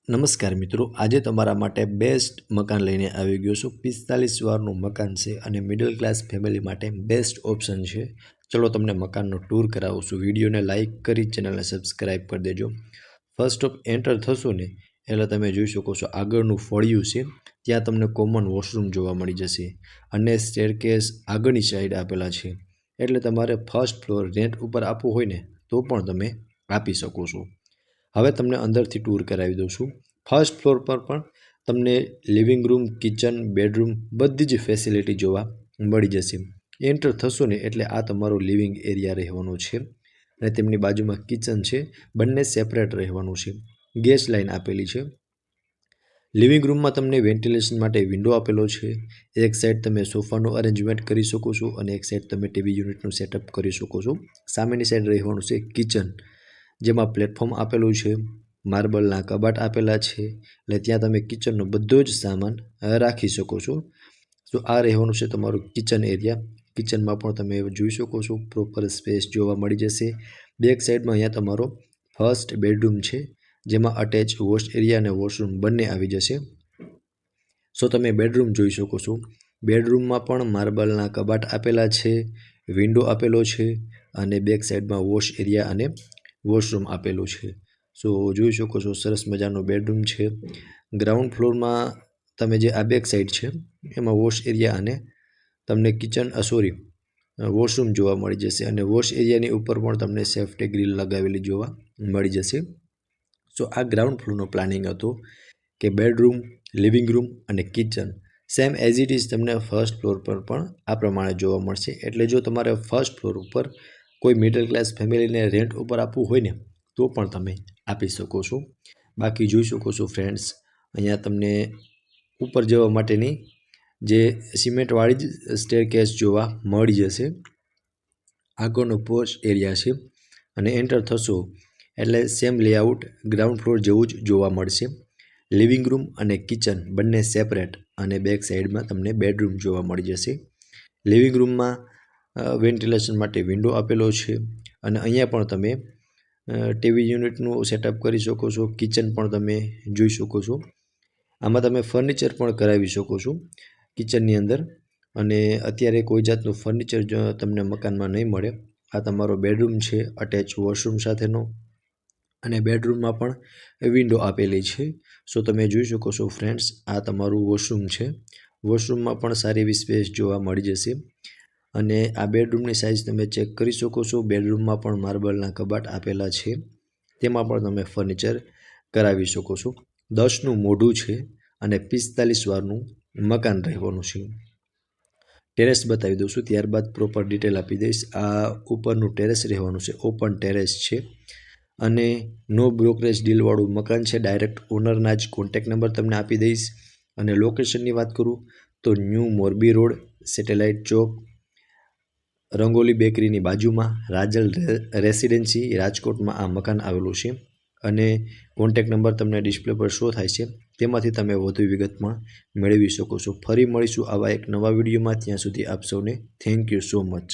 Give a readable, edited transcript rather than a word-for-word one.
નમસ્કાર મિત્રો, આજે તમારા માટે બેસ્ટ મકાન લઈને આવી ગયો છું। 45 વારનું મકાન છે અને મિડલ ક્લાસ ફેમિલી માટે બેસ્ટ ઓપ્શન છે। ચલો તમને મકાનનો ટૂર કરાવું છું। વિડીયોને લાઇક કરી ચેનલને સબસ્ક્રાઇબ કરી દેજો। ફર્સ્ટ ઓફ એન્ટર થશો ને એટલે તમે જોઈ શકો છો આગળનું ફળિયું છે, ત્યાં તમને કોમન વોશરૂમ જોવા મળી જશે અને સ્ટેરકેસ આગળની સાઈડ આપેલા છે, એટલે તમારે ફર્સ્ટ ફ્લોર રેન્ટ ઉપર આપવું હોય ને તો પણ તમે આપી શકો છો। હવે તમને અંદરથી ટૂર કરાવી દઉં છું। ફર્સ્ટ ફ્લોર પર પણ તમને લિવિંગ રૂમ, કિચન, બેડરૂમ બધી જ ફેસિલિટી જોવા મળી જશે। એન્ટર થશો ને એટલે આ તમારો લિવિંગ એરિયા રહેવાનો છે અને તેમની બાજુમાં કિચન છે, બંને સેપરેટ રહેવાનું છે। ગેસ લાઇન આપેલી છે। લિવિંગ રૂમમાં તમને વેન્ટિલેશન માટે વિન્ડો આપેલો છે। એક સાઈડ તમે સોફાનું અરેન્જમેન્ટ કરી શકો છો અને એક સાઈડ તમે ટીવી યુનિટનું સેટઅપ કરી શકો છો। સામેની સાઈડ રહેવાનું છે કિચન, જેમાં પ્લેટફોર્મ આપેલું છે, માર્બલના કબાટ આપેલા છે, એટલે ત્યાં તમે કિચનનો બધો જ સામાન રાખી શકો છો। તો આ રહેવાનું છે તમારું કિચન એરિયા। કિચનમાં પણ તમે જોઈ શકો છો પ્રોપર સ્પેસ જોવા મળી જશે। બેક સાઈડમાં અહીંયા તમારો ફર્સ્ટ બેડરૂમ છે, જેમાં અટેચ વોશ એરિયા અને વોશરૂમ બંને આવી જશે। સો તમે બેડરૂમ જોઈ શકો છો। બેડરૂમમાં પણ માર્બલના કબાટ આપેલા છે, વિન્ડો આપેલો છે અને બેક સાઈડમાં વોશ એરિયા અને વોશરૂમ આપેલું છે। સો જોઈ શકો છો સરસ મજાનો બેડરૂમ છે। ગ્રાઉન્ડ ફ્લોરમાં તમે જે આ બેક સાઈડ છે એમાં વોશ એરિયા અને તમને કિચન વોશરૂમ જોવા મળી જશે અને વોશ એરિયાની ઉપર પણ તમને સેફ્ટી ગ્રીલ લગાવેલી જોવા મળી જશે। સો આ ગ્રાઉન્ડ ફ્લોરનો પ્લાનિંગ હતો કે બેડરૂમ, લિવિંગ રૂમ અને kitchen same as it is તમને ફર્સ્ટ ફ્લોર પર પણ આ પ્રમાણે જોવા મળશે। એટલે જો તમારે ફર્સ્ટ ફ્લોર ઉપર કોઈ મિડલ ક્લાસ ફેમિલીને રેન્ટ ઉપર આપવું હોય ને તો પણ તમે આપી શકો છો। બાકી જોઈ શકો છો ફ્રેન્ડ્સ, અહીંયા તમને ઉપર જવા માટેની જે સિમેન્ટવાળી જ સ્ટેરકેસ જોવા મળી જશે। આગળનો પોર્ચ એરિયા છે અને એન્ટર થશો એટલે સેમ લેઆઉટ ગ્રાઉન્ડ ફ્લોર જેવું જ જોવા મળશે। લિવિંગ રૂમ અને કિચન બંને સેપરેટ અને બેક સાઈડમાં તમને બેડરૂમ જોવા મળી જશે। લિવિંગ રૂમમાં વેન્ટિલેશન માટે વિન્ડો આપેલો છે અને અહીંયા પણ તમે ટીવી યુનિટનું સેટઅપ કરી શકો છો। કિચન પણ તમે જોઈ શકો છો। આમાં તમે ફર્નિચર પણ કરાવી શકો છો કિચનની અંદર, અને અત્યારે કોઈ જાતનું ફર્નિચર તમને મકાનમાં નહીં મળે। આ તમારો બેડરૂમ છે અટેચ વોશરૂમ સાથેનો અને બેડરૂમમાં પણ વિન્ડો આપેલી છે। સો તમે જોઈ શકો છો ફ્રેન્ડ્સ, આ તમારું વોશરૂમ છે। વોશરૂમમાં પણ સારી એવી સ્પેસ જોવા મળી જશે અને આ બેડરૂમની સાઇઝ તમે ચેક કરી શકો છો। બેડરૂમમાં પણ માર્બલના કબાટ આપેલા છે, તેમાં પણ તમે ફર્નિચર કરાવી શકો છો। 10નું મોઢું છે અને 45 વારનું મકાન રહેવાનું છે। ટેરેસ બતાવી દઉં છું, ત્યારબાદ પ્રોપર ડિટેલ આપી દઈશ। આ ઉપરનું ટેરેસ રહેવાનું છે, ઓપન ટેરેસ છે અને નો બ્રોકરેજ ડીલવાળું મકાન છે। ડાયરેક્ટ ઓનરના જ કોન્ટેક્ટ નંબર તમને આપી દઈશ અને લોકેશનની વાત કરું તો ન્યૂ મોરબી રોડ, સેટેલાઇટ ચોક, રંગોલી બેકરીની બાજુમાં રાજલ રેસિડેન્સી રાજકોટમાં આ મકાન આવેલું છે અને કોન્ટેક્ટ નંબર તમને ડિસ્પ્લે પર શો થાય છે, તેમાંથી તમે વધુ વિગતમાં મેળવી શકો છો। ફરી મળીશું આવા એક નવા વિડીયોમાં, ત્યાં સુધી આપ સૌને થેન્ક યુ સો મચ।